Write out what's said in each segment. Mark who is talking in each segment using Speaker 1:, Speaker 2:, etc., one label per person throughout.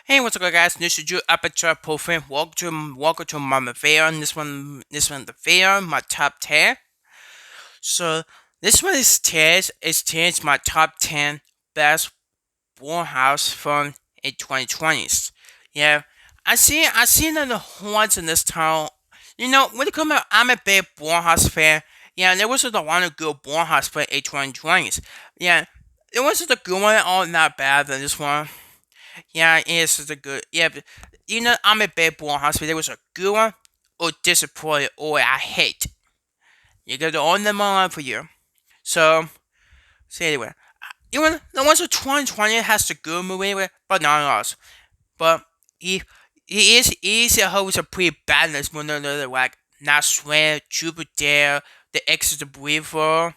Speaker 1: Hey, what's up, guys? This is your Aperture Profile. Welcome to my fair. This one, the fair, my top 10. So, this one is test my top 10 best Blumhouse film in 2020's. Yeah, I seen the ones in this town. When it comes out, I'm a big Blumhouse fan. Yeah, there was the one good Blumhouse film in 2020's. Yeah, it wasn't the good one, all not bad than this one. Yeah, it's a good. Yeah, but I'm a big boy hospital. There was a good one, or disappointed, or I hate. You got the only one for you. So anyway, the ones of 2020 has the good movie, but not us. But he he is a host a pretty balanced one. Like Not Sweat, Jupiter, The Exit the Breather,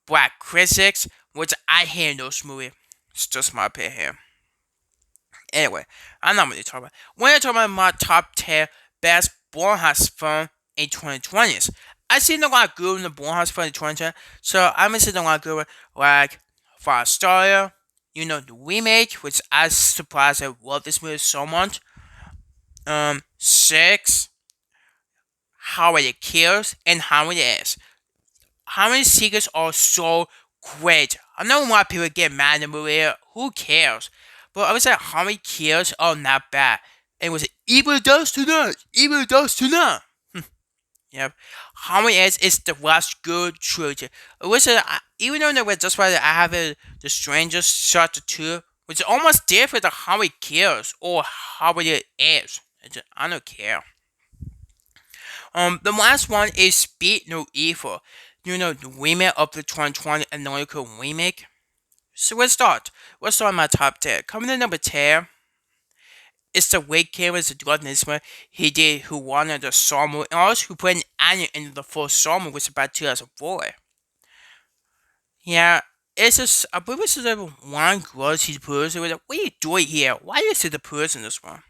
Speaker 1: Black Critics, which I hate those movies. It's just my opinion here. Anyway, I'm not really talking about. When I talk about my top 10 best Blumhouse film in 2020s, I seen a lot of good in the Blumhouse film in 2020. So I'm gonna see a lot of good like Firestarter, the remake, which I surprised I love this movie so much. Six, How It Kills, and How It Is. How many sequels are so great? I know a lot of people get mad at the movie. Who cares? But I would say how many kills are not bad. And it was evil does to none. Evil does to none. Yep. How many is the last good trilogy? It was even though that just why I have the strangest shot two, which is almost different than how it kills or how it is. I don't care. The last one is Speed No Evil. The remake of the 2020 Anointed remake. So let's start. Let's start my top 10. Coming in number 10 is the Wake Cameras, the drug this one. He did who wanted the summer and also who put an annual into the full summer, which is about 2004. Yeah, it's just, I believe it's just one girl she's person. What are you doing here? Why is it the person this one?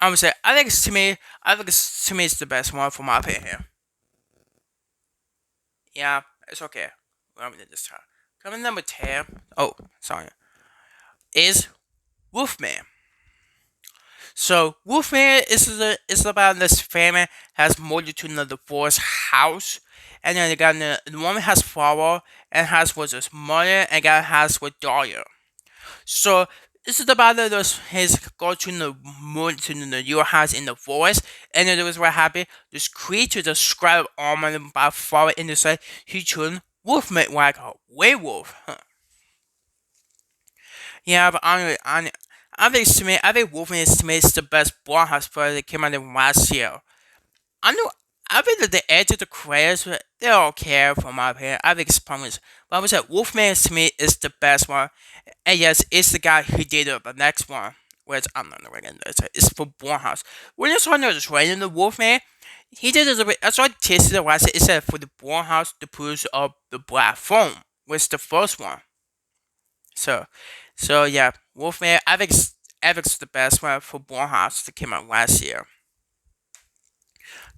Speaker 1: I'm gonna say, I think it's, to me, it's the best one for my opinion here. Yeah, it's okay. Let me do this time. Coming number 10. Oh, sorry. Is Wolfman. So Wolfman is about this family has multitude of the forest house, and then they got the woman has father and has with his mother and got has with daughter. So this is about his go to the moon to your house in the forest, and then it was what happened. This creature described armored by father in the side. He turned Wolfman like a werewolf. Huh. Yeah, but I think Wolverine is to me is the best Blumhouse film that came out in last year. I know, I think that the edge of the credits, they're okay from my opinion. I think it's promising. But I would say Wolfman to me is the best one. And yes, it's the guy who did the next one. Which I'm not going to it's for Blumhouse. When I saw the trailer the Wolfman, he did it a bit. I saw tasted it. I said, it said for the Blumhouse, the producer of the Black Phone, was the first one. So, so yeah, Wolfman. I think it's the best one for Blumhouse that came out last year.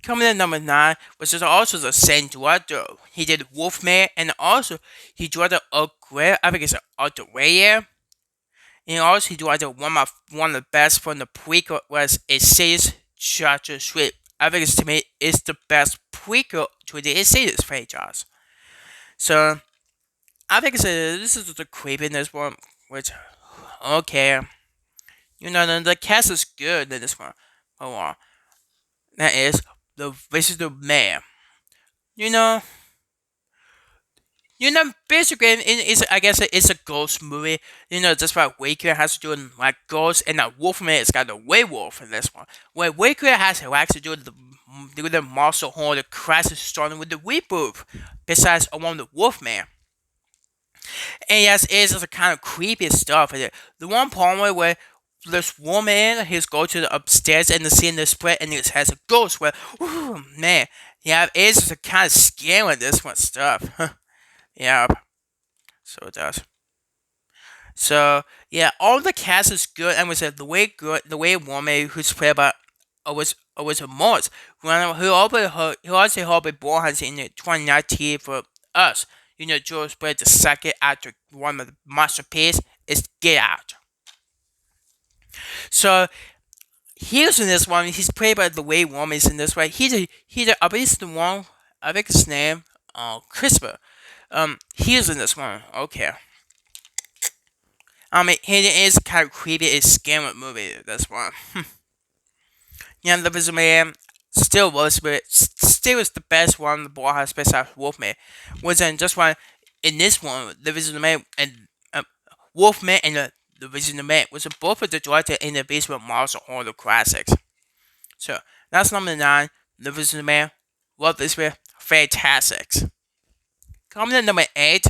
Speaker 1: Coming in number 9, which is also the same director. He did Wolfman, and also he directed a great. I think it's Out the Way. And also he directed one of the best from the prequel was Insidious Chapter 3. I think it's to me it's the best prequel to the Insidious franchise. So this is the creepiness one, which okay. The cast is good in this one. Hold on. That is the Visitor Man. You know, basically, I guess it's a ghost movie. Just like Waker has to do with, like ghosts, and that Wolfman has got a werewolf in this one. Where Waker has to actually do the monster horror, the crisis starting with the reboot. Besides, along the Wolfman. And yes, it's just a kind of creepy stuff. The one part where this woman, he's go to the upstairs and the scene the split and it has a ghost where, ooh, man, yeah, it's just a kind of scary with this one stuff. Yeah, so it does. So yeah, all the cast is good, and was the way woman who's played by was a Morse, who also helped born has in the 2019 for us. George played the second after one of the masterpiece is Get Out. So he's in this one. He's played by the way woman is in this one. I believe it's the one. I think his name. Christopher. He's in this one. Okay. He is kind of creepy. It's scary movie. This one. Yeah, the Visitor Man still was, but still is the best one. The ball has best out Wolfman. Was in just one in this one. The Visitor Man and Wolfman and the Visitor Man was both of the director in the basement Monster Horror Classics. So that's number 9. The Visitor Man. Love this one. Fantastic. Coming to number 8.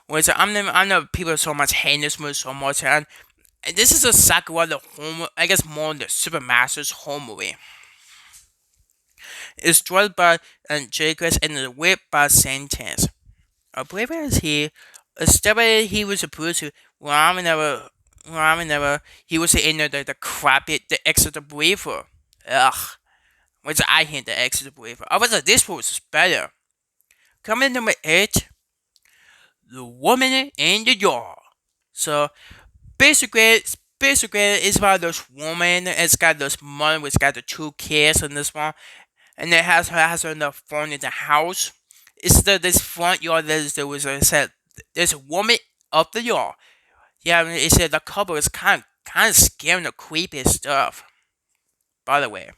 Speaker 1: Was I know people so much hate this movie so much, and this is a second one, the home. I guess more the Supermaster's home movie. It's directed by Jacobs and the written by Sanchez. I believe it is he. Started he was supposed to. Well, he was in the crappy the extra believer. Ugh. Which I hate the extra believer. I was like this was better. Coming in number 8, The Woman in the Yard. So basically it's about this woman. It's got this mother which got the 2 kids in this one, and it has her in the front of the house. It's this front yard. There was a said there's a woman up the yard. Yeah, it said the couple is kind of scary and creepy stuff. By the way,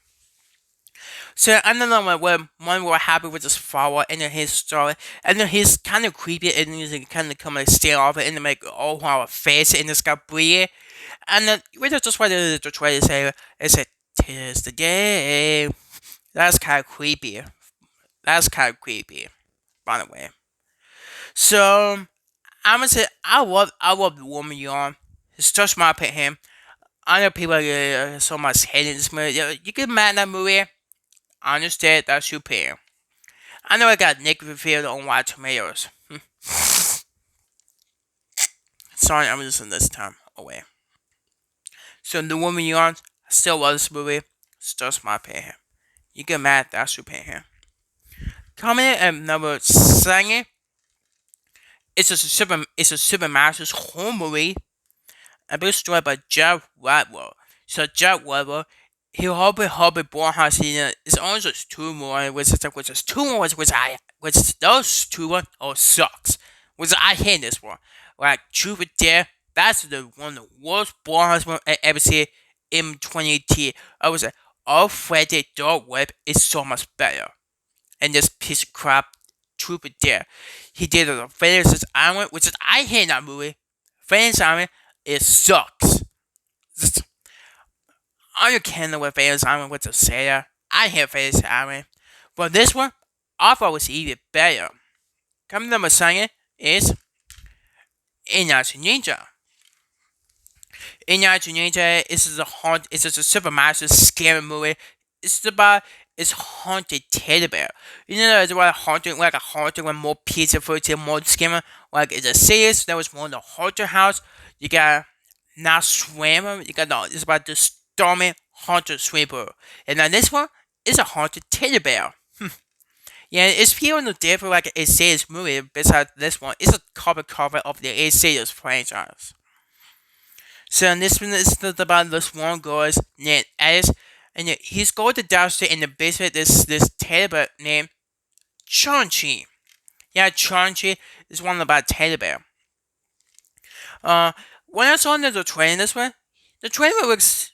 Speaker 1: so I don't know when one were happy with this flower and then his story, and then he's kind of creepy and he's kind of come and stare off it and make all our face and it's got bleed. And then we just wanted to try to say it said tis the day. That's kind of creepy. That's kind of creepy. By the way, so I'm gonna say I love the woman yarn. It's just my opinion. I know people so much hating this movie. You get mad at that movie. I understand that's your opinion. I know I got negative reviews on Rotten Tomatoes. Sorry, I'm losing this time away. So the woman yarn, I still love this movie. It's just my opinion. You get mad, that's your opinion. Coming in at number 7, it's a Super Master's home movie. And it's directed by Jeff Radwell. So Jeff Radwell, he Hobby Blumhouse in it's only just 2 more, which is 2 more, which those 2 one oh sucks. Which I hate this one. Like Truth or Dare, that's the one of the worst Blumhouse movies I ever seen in 2010. I was like, oh Freddy Dark Web is so much better. And this piece of crap, Truth or Dare. He did it on Fantasy Island, which is I hate that movie. Fantasy Island, it sucks. I don't care what Fantasy Island was to say that. I hate Fantasy Island. But this one, I thought was even better. Coming number 7 is Insidious Ninja. Insidious Ninja is just a super massive scary movie. It's haunted teddy bear. You know it's like a haunted with more pizza food and more scary. Like it's a series that was more in the haunted house. You got now swimmer. You got it's about the stormy haunted swimmer. And then this one is a haunted teddy bear. Yeah, it's feeling no different like a Insidious movie. Besides this one, it's a cover of the Insidious franchise. So this one is about this one girl named Alice, and he's going to downstairs in the basement. This teddy bear named Chunchi. Yeah, Chunchi is one about teddy bear. When I saw the trailer this one, the trailer looks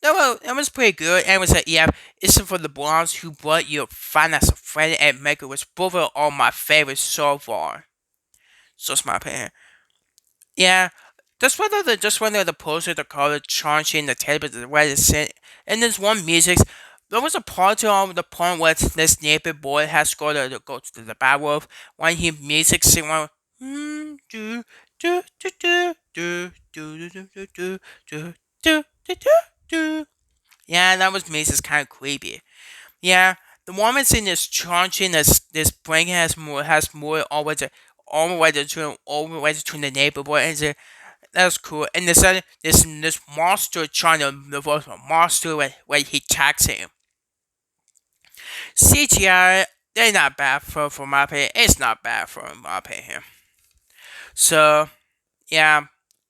Speaker 1: it was pretty good, and it was like, yeah, it's for the blondes who brought you find as a Freddy and Maker, which both are all my favorites so far. So it's my opinion. Yeah, just one of the poster, the color, charging the table, the way it's set, and there's one music. There was a part of the point where this naked boy has to go to the bathroom when he music sing one. Do do do do do do do do do do do do do. Yeah, that was music kind of creepy. Yeah, the woman in this charging this brain has more all the way to the neighborhood and that's cool. And this monster trying to reverse a monster when he attacks him. CGI, they're not bad for my opinion. It's not bad for my opinion. So yeah,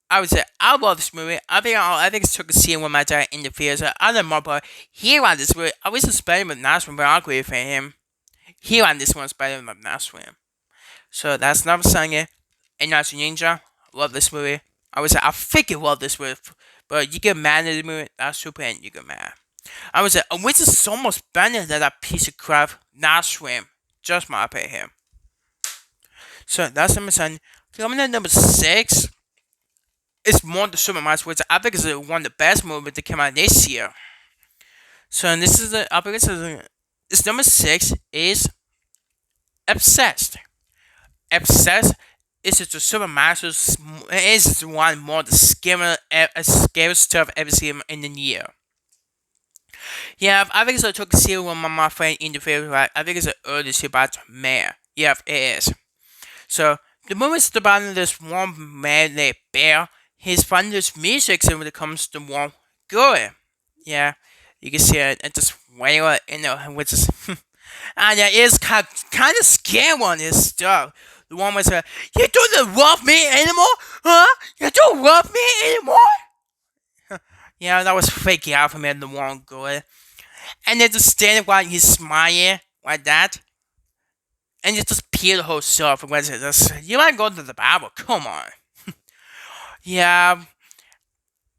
Speaker 1: I would say I love this movie. I think it took a scene with my dad in the theater. I don't know, but he on this movie. I was suspecting with last one, but I agree with him. He on this one's better than the last one. So that's not saying it. And as a ninja, love this movie. I would say I freaking love this movie. But you get mad at the movie, that's super and you get mad. I would say a witch is so much better than that piece of crap last swim. Just my opinion. So that's number 7. Coming in number 6 is more the Super Mario, which I think is one of the best movies that came out this year. So this is I think this number 6 is Obsessed. Obsessed is just the Super Mario is one more the scary stuff I've ever seen in the year. Yeah, I think it's a took a serial with my friend in the film, right? I think it's an early shit about man. Yeah, it is. So the movie is about this one man named Bear. He's finding this music when it comes to one girl. Yeah, you can see it at this whale in the which is and yeah, it's kind of scary on this stuff. The one was you don't love me anymore? Huh? You don't love me anymore? Yeah, that was freaky out for me the one girl. And then just standing while he's smiling like that. And you just peel the whole stuff. And just, you might go to the Bible. Come on. Yeah.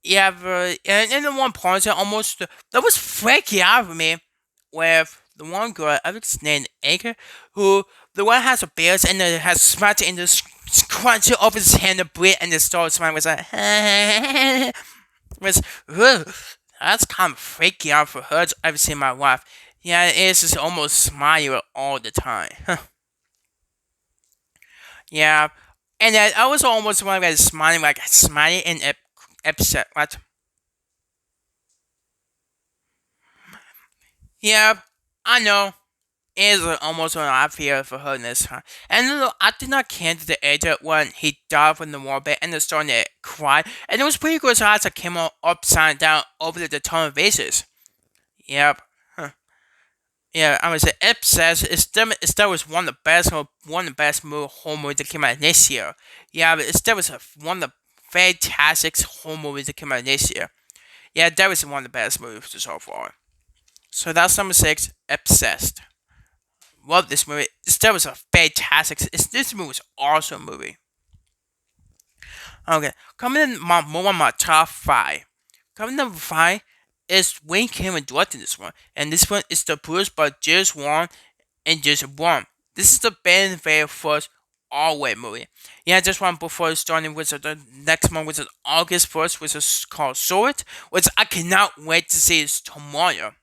Speaker 1: Yeah, but, and the one point that was freaky out for me with the one girl, I think it's named Anchor, who the one has a beard and it has smart in the scrunchie over his hand to breathe and the starts smiling was like, was, that's kind of freaky out for her. I've seen my wife. Yeah, it's just almost smiling all the time. Yeah, and I was almost one of smiling in episode. What? Yeah, I know. It is almost an odd fear for her this time. And I did not care to the edge when he died from the warbird and the starting to cry. And it was pretty good as I came out upside down over the tunnel faces. Yep. Huh. Yeah, I was obsessed. That was one of the best horror movies that came out this year. Yeah, but that was one of the fantastic horror movies that came out this year. Yeah, that was one of the best movies so far. So that's number 6, Obsessed. Love this movie. That was a fantastic. This movie was an awesome movie. Okay, coming in one of my top 5. Coming number 5 is Wayne Cameron directing this one, and this one is the produced by James Wan and Jason Blum. This is the band very first all-way movie. Yeah, this one before starting with the next one, which is August 1st, which is called Sword, which I cannot wait to see is tomorrow.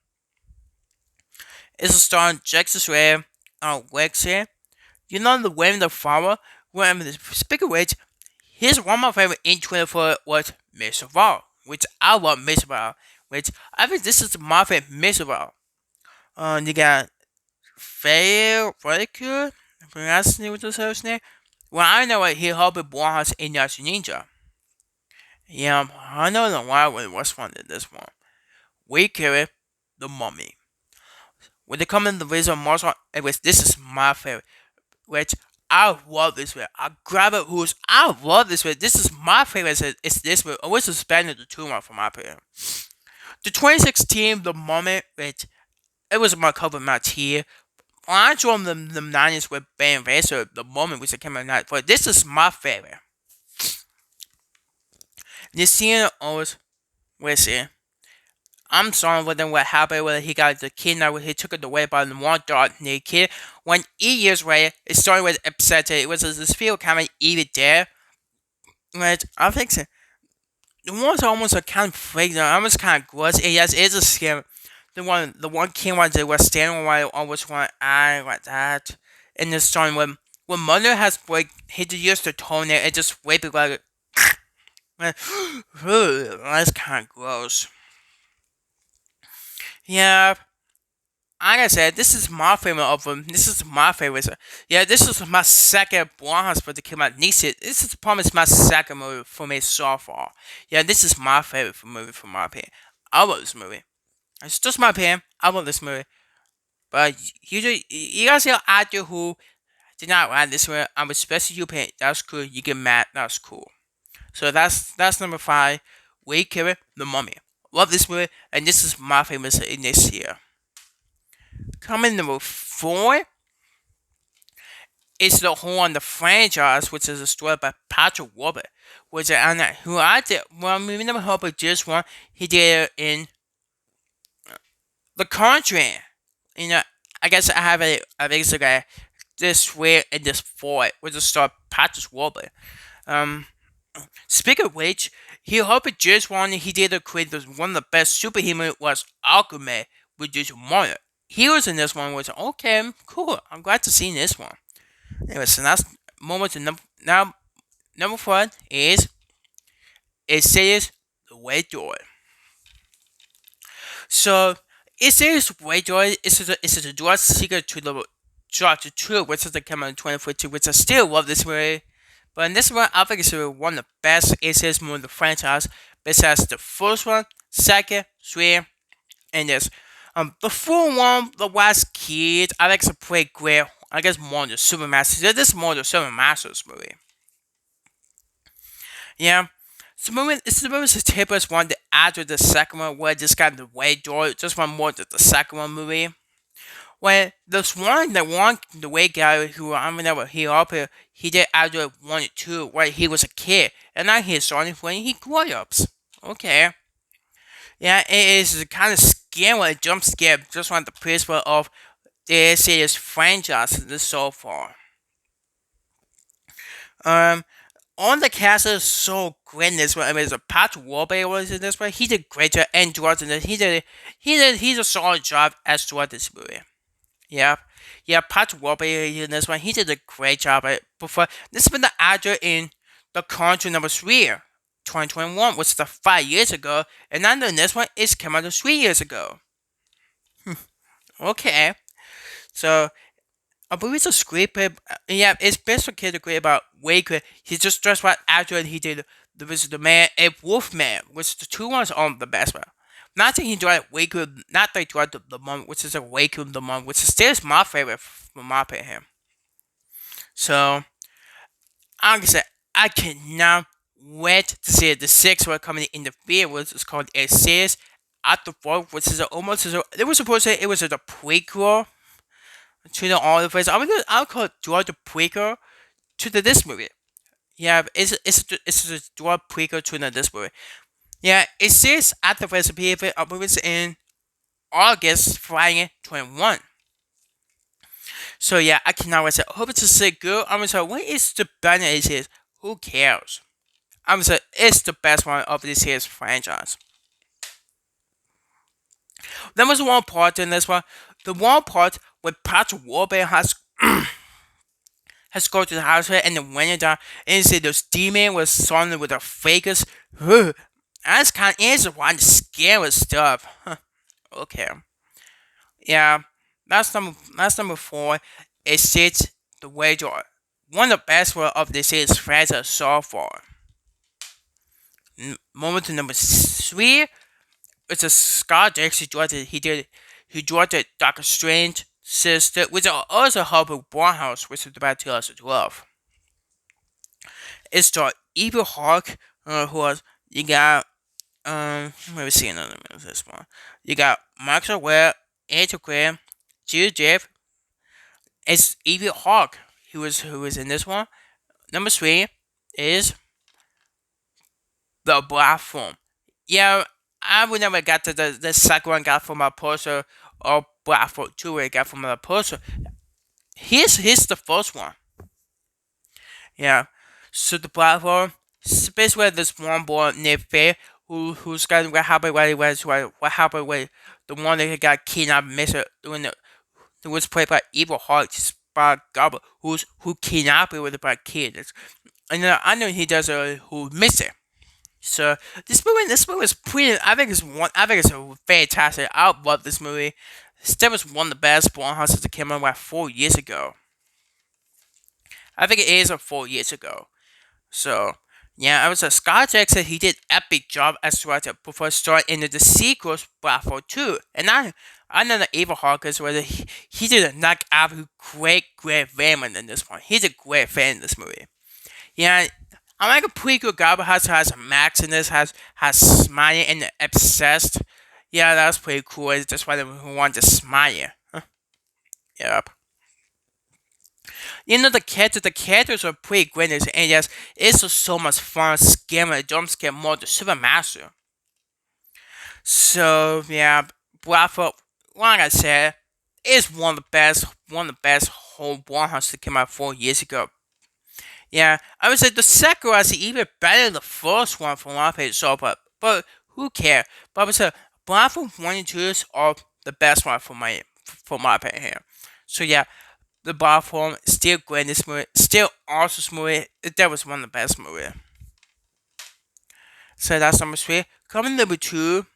Speaker 1: It's starring Jackson Sway, Lexi. You know the William the Flower? Speaking of which, here's one of my favorite in 24 was Miss Val, which I love Miss Val, which I think this is my favorite Miss Val. You got Freddy, pronouncing with the first name. Well, I know what he helped Blumhouse in as Ninja. Yeah, I don't know why it was one in this one. We carry the mummy. When they come in the visual martial art, this is my favorite. Which I love this way. I grab it who's I love this way. This is my favorite. It's this way. I was suspended the tumor from my opinion. The 2016 the moment which it was my cover match here. I joined the 90s with Ben Vaser, the moment which came out but this is my favorite. This scene always with it. I'm sorry with him what happened when he got the kidnapped when he took it away by the one dog naked. When 8 years later, it started with upset. It was this feel kind of even there. But I think so. The one's almost a kind of fake, almost kind of gross. Yes, it's a scam. The one king one that was standing while almost one eye like that. And the starting when mother has break, he just used the toenail and just whip it like. That's kind of gross. Yeah, like I said, this is my favorite of them. This is my favorite. Yeah, this is my second Blumhouse for the came out this year. This is probably my second movie for me so far. Yeah, this is my favorite movie from my opinion. I love this movie. It's just my opinion. I love this movie. But you guys see an actor who did not like this movie. I'm especially you opinion. That's cool. You get mad. That's cool. So that's number 5. Wade Killer, The Mummy. Love this movie, and this is my favorite in this year. Coming number 4 is the whole on the franchise, which is a story by Patrick Warburton, which who I did. Well, maybe never heard, but just one he did in The Conjuring. You know, I guess I have a basically this way and this for which is star Patrick Warburton. Um, Speaking of which, he helped just one. He did create one of the best superhuman was Aquaman with just Mario. He was in this one. Was okay, cool. I'm glad to see this one. Anyway, so that's moment to number 4 is Insidious the Way Door. So Insidious the Way Door is a direct sequel to the Chapter 2, which is the come out in 2014, which I still love this movie. But in this one, I think it's one of the best Insidious movies in the franchise, besides the first one, second, 3, and this. The full one, The Last Kid, I think it's a pretty great. I guess more than the Super Masters. This is more the Super Masters movie. Yeah. So the movie is the typical one that after the second one, where just got the way door, just one more than the second one movie. When there's one the way guy who I remember he did after 1 and 2, where he was a kid, and now he's starting when he grew up. Okay. Yeah, it is kind of scary when it jump scare, just like the principle of the series franchise so far. Um, on the cast is so great in this one. I mean, it's Patrick Warburton was in this one. He did great job, and George in this. He's a solid job as George this movie. Yeah, yeah, Patrick Warburton in this one. He did a great job. Before this has been the actor in The Conjuring number 3, 2021, which is 5 years ago, and then the next one is came out 3 years ago. Okay, so I believe it's a screenplay. Yeah, it's based on category about Waker. He just dressed right after he did the Man a Wolfman, which the two ones on the best one. Not that he directed Waker, not that he directed the Mummy, which is a Waker the Mummy, which is still my favorite from my opinion. So, like I said, I cannot wait to see the sixth one coming in the theater, which is called Insidious After 4, which is almost it was supposed to say it was a prequel to the all the place. I'll call it the prequel to this movie. Yeah, it's a direct prequel to this movie. Yeah, it says at the recipe of it. I believe it's in August Friday 21. So yeah, I cannot wait. I hope it's a sick good. I'm gonna say what is the better it is? Who cares? I'm gonna say it's the best one of this year's franchise. There was one part in this one. The one part where Patrick Warburton has gone to the hospital and the winner died and said this demon was surrounded with a fakest. That's kind of is one of the scary stuff. Okay. Yeah. That's number 4. It sits the wager. One of the best one of this is franchise so far. Moment to number 3. It's a Scott Dix. He directed Doctor Strange, Sister, which also helped with Blumhouse, which is about 2012. It's the Evil Hawk, who was you got let me see another one of this one. You got Michael Webb, Andrew Graham, Jude Jeff. It's Evil Hawk who is in this one. Number 3 is the platform. Yeah, I would never got to the second one got from a poster or platform 2 where I got from a poster. Here's the first one. Yeah. So the platform, basically this one boy named Faye who's got what happened what happened with the one that got kidnapped missing when it was played by Evil Heart by Goblin who kidnapped it with a kid. And I know he does who missed it. So this movie is pretty. I think it's fantastic. I love this movie. This was one of the best Blumhouse that came out like 4 years ago. I think it is 4 years ago. So yeah, I was a Scott Jackson. He did epic job as writer before starting into the sequels Platform 2. And I know the Evil Hawk is whether he did a knock out great fan in this one. He's a great fan in this movie. Yeah, I like a pretty good guy, but has Max in this, has Smiley and Obsessed. Yeah, that's pretty cool. It's just why they want to Smiley. Huh. Yep. The characters are pretty great, and yes, it's just so much fun scamming, jump scare more the Super Master. So yeah, Bradford, like I said, is one of the best whole Blumhouse that came out 4 years ago. Yeah, I would say the second one is even better than the first one from my opinion. So, but who cares? But I would say Bradford 1 and 2 are the best one for my opinion here. So yeah, the Bradford still great in this movie, still awesome movie. That was one of the best movie. So that's number 3. Coming number 2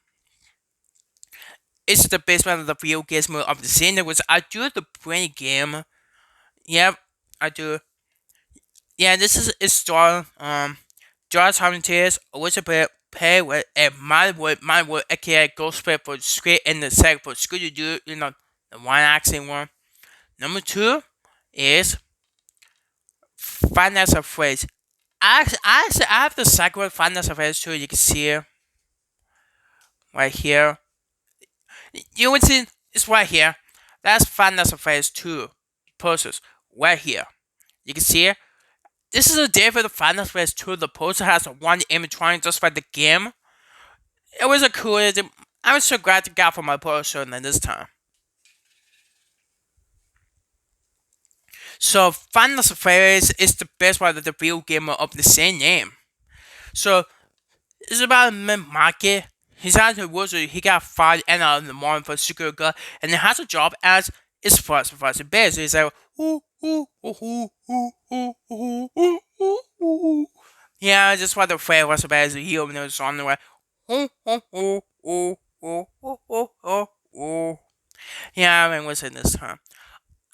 Speaker 1: is the best one of the video games movie of the scene. That was I do the brain game. Yep, I do. Yeah, this is star George Harrington, Elizabeth Pay with and my word, aka Ghostface for script and the second for Scooby Doo, the one accent one. Number 2 is Finance of Phrase. I have the second one, Finance of Phrase too. You can see it right here. You would see it's right here. That's Finance of Phrase 2 posters right here. You can see it. This is a day for the Final Fantasy 2. The poster has one inventory just like the game. It was a cool. I was so glad to get for my poster than this time. So Final Fantasy is the best one of the video game of the same name. So it's about a man market. He's out to work. He got fired and out in the morning for security guard, and he has a job as is first base. So he's like, yeah, just what the fair was about as he opened his on the way. Yeah, I mean, what's in this time?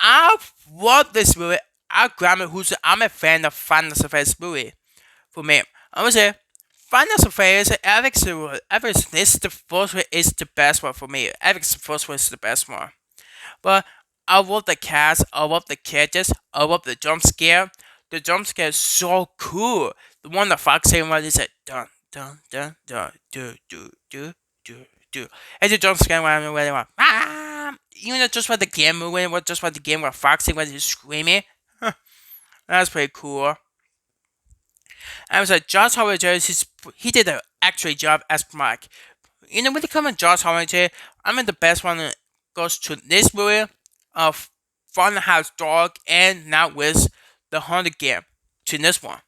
Speaker 1: I love this movie. I'm a fan of Finance Affairs movie. For me, I would say Finance Affairs, Eric's this the first one is the best one for me. Eric's first one is the best one. But I love the cast, I love the characters, I love the jump scare. The jump scare is so cool. The one the Fox saying one is like dun dun dun dun do. And the jump scare when they went ah, just what the game moving, just what the game where Fox saying when he's screaming. Huh, that's pretty cool. I was like Josh Howard he did an actual job as Mike. When it comes to Josh Howard, I'm in the best one that goes to this movie of Funhouse Dog and now with the Haunted Game to this one.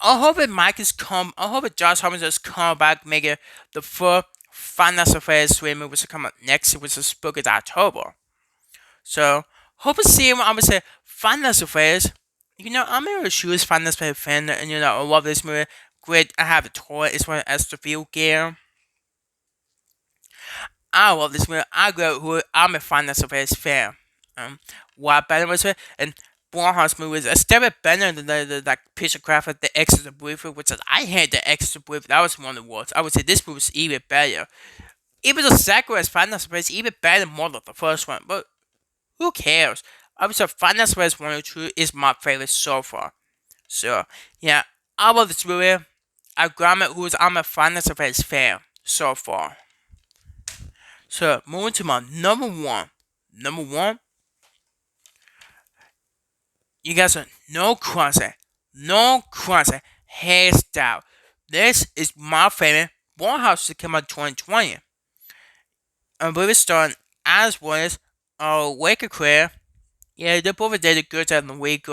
Speaker 1: I hope that Mike is come. I hope that Josh Howard has come back, make it the first Finance Affairs 3 movie which will come out next, which is booked in October. So hope to see him. I'm gonna say Finance Affairs. I'm a huge Finance Affairs fan, and I love this movie. Great, I have a toy as well as the video game. I love this movie. I'm a Finance Affairs fan. What better was it? And Blumhouse movies are still better than the picture craft of the extra brief, which is I hate the extra brief. That was one of the worst. I would say this movie is even better. Even the second is Finance Affairs even better more than the first one. But who cares? I would say Finance Affairs 1 and 2 is my favorite so far. So yeah, I love this movie. I'm a Finance Affairs fan so far. So moving to my number one. Number one, you guys are no crossing, hairstyle. This is my favorite Blumhouse that came out 2020. I believe it's starring as well as Wake Clear. Yeah, they both did a good job in the week.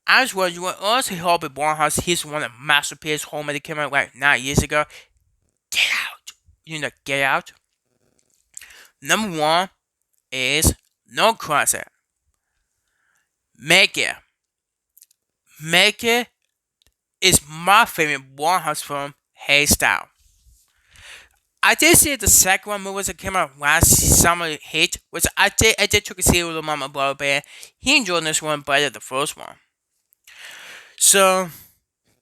Speaker 1: As well, you will also help with Blumhouse. He's one of the masterpiece home that came out like 9 years ago. Get out. Get out. Number one is No Crossing. Make It. Make It is my favorite Blumhouse film, hairstyle. I did see the second one movie that came out last summer hit, which I did took a see with my brother band. He enjoyed this one better than the first one. So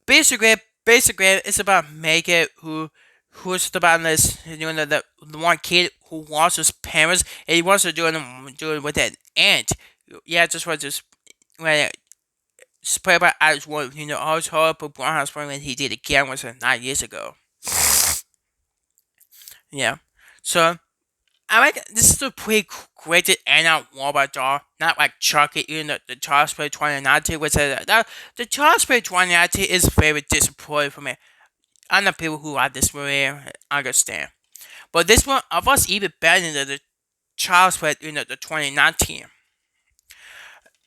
Speaker 1: basically it's about Make It who's about this the one kid who lost his parents and he wants to do it with an aunt. Yeah, just It's played by Alex Wood. I was horrible Blumhouse Fan when he did again was 9 years ago. Yeah. So I like this is a pretty great end out Walmart doll. Not like Chucky, even though the Charles Play 2019 was the Charles Play 2019 is very disappointing for me. I know people who like this movie understand. But this one of us even better than the Charles Play, the 2019.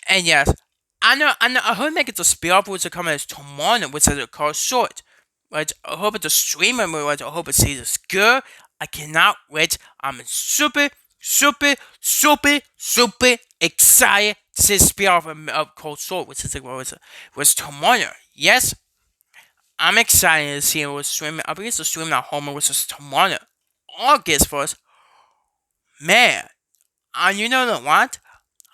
Speaker 1: And yes, I heard make it a spin-off which is coming as tomorrow, which is called Short. But I hope it's a streamer movie, which I hope it sees it's good. I cannot wait. I'm super, super, super, super excited to see the spin-off of Cold Short, which is was tomorrow. Yes, I'm excited to see it was streaming. I believe it's a streaming at home, which is tomorrow. August 1st. Man, and you know what?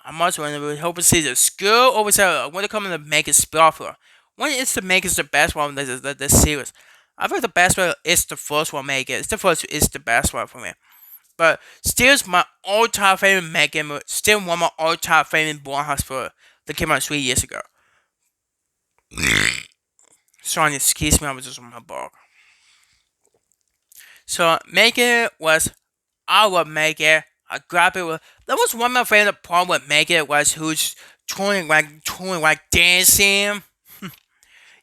Speaker 1: I'm also hope to see the school or when they come to make it spin-off. When is to make it the best one of the series? I think the best one is the first one make it. The first is the best one for me. But still is my all-time favorite Megan movie. Still one of my all-time favorite Blumhouse film that came out 3 years ago. Sorry, excuse me, I was just on my ball. So Megan was I would make it. I grab it. That was one of my favorite part with make it was who's touring like dancing.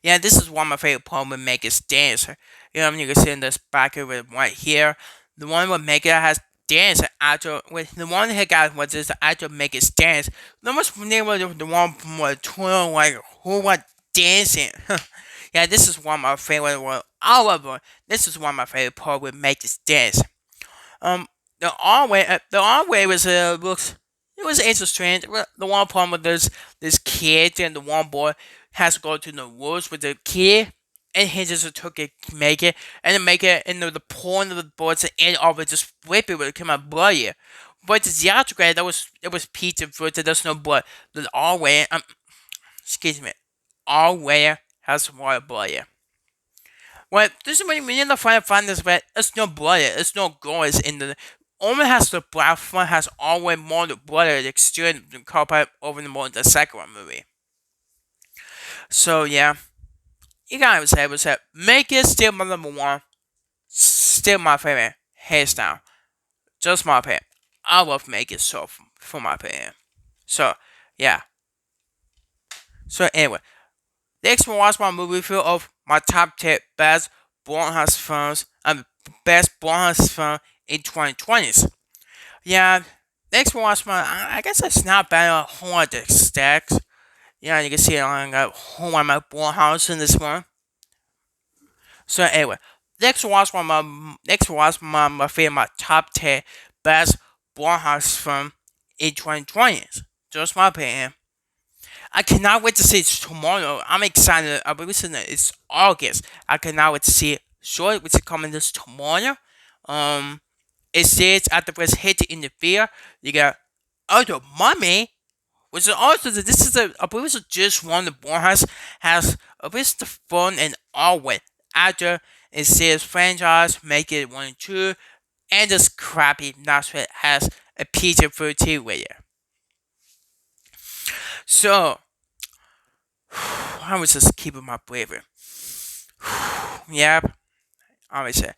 Speaker 1: Yeah, this is one of my favorite part with make it dance. You can see in this back of it right here. The one with make it has dance after with the one that got was this after make it dance. The most the one with touring like who was dancing. Yeah, this is one of my favorite. However, this is one of my favorite part with make it dance. Um, the R way was looks it was interesting. The one problem with this kid and the one boy has to go to the woods with the kid, and he just took it, make it, and then make it, and the point of the board to end of it just flip it, but it came out bloody. But the other grade that was pizza fruit. There's no blood. The R way, excuse me, R way has more bloody. Well, this is when you find this, but it's no blood, it's no gore, it's in the only has the black front has always more the blood exterior than copy over the more the second one movie. So yeah, you guys say was that make it still my number one, still my favorite hairstyle. Just my opinion. I love make it so for my opinion. So yeah. So anyway, next we'll watch my movie review of my top 10 best Blumhouse films and best Blumhouse film in 2020's. Yeah, next we'll watch my. I guess it's not bad on whole lot of stacks. Yeah, you can see I got whole lot of my Blumhouse in this one. So anyway, next we'll watch my favorite my top 10 best Blumhouse film in 2020's. Just my opinion. I cannot wait to see it tomorrow. I'm excited. I believe it's August. I cannot wait to see it. Sure, which is coming this tomorrow. It says at the first hit in the theater. You got the Mummy, which is also this is I believe it's just one the born has a bit the fun and all with after it says franchise make it 1 and 2 and this crappy not has a PG-13 rating. So I was just keeping my breathing. Yep, I would say.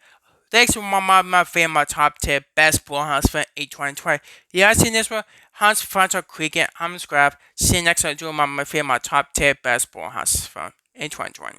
Speaker 1: Thanks for my favorite, my top 10 best Blumhouse film in 2020. You guys seen this one? Hans Franco Cricket, I'm Scrap. See you next time doing my favorite, my top 10 best Blumhouse film in 2020.